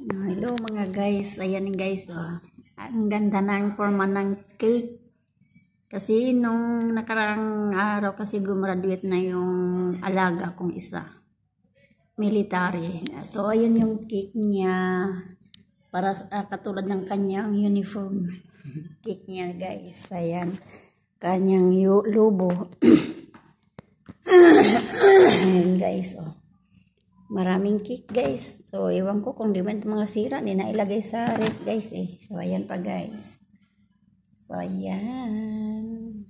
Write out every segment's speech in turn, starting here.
Hello mga guys, ayan guys, ang ganda ng forma ng cake. Kasi nung nakarang araw kasi gumraduate na yung alaga kong isa, military. So ayan yung cake niya, para katulad ng kanyang uniform. Cake niya guys, ayan, kanyang lobo. Ayan guys, maraming cake guys. So ewan ko kung di man mga sira, di na ilagay sa ref guys eh. So ayan pa guys. So ayan.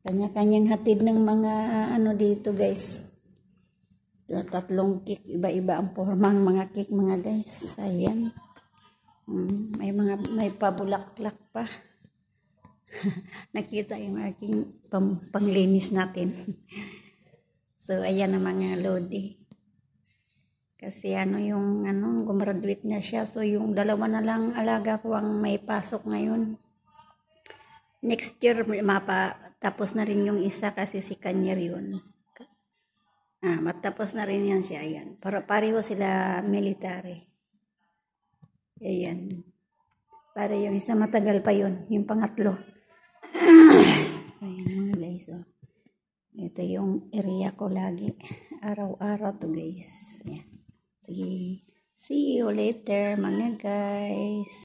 Kanya-kanyang hatid ng mga ano dito guys. Tatlong cake, iba-iba ang formang mga cake mga guys. Ayan. May pabulaklak pa. Nakita yung aking panglinis natin. So ayan ang mga lodi. Kasi gumraduate na siya. So yung dalawa na lang alaga ko ang may pasok ngayon. Next year, matapos na rin yung isa kasi si Kanya yun. Matapos na rin yan siya. Ayan. Pareho sila military. Ayan. Para yung isa matagal pa yun. Yung pangatlo. Ayan mga guys. Ito yung area ko lagi. Araw-araw to guys. Ayan. Sige, see you later mga guys.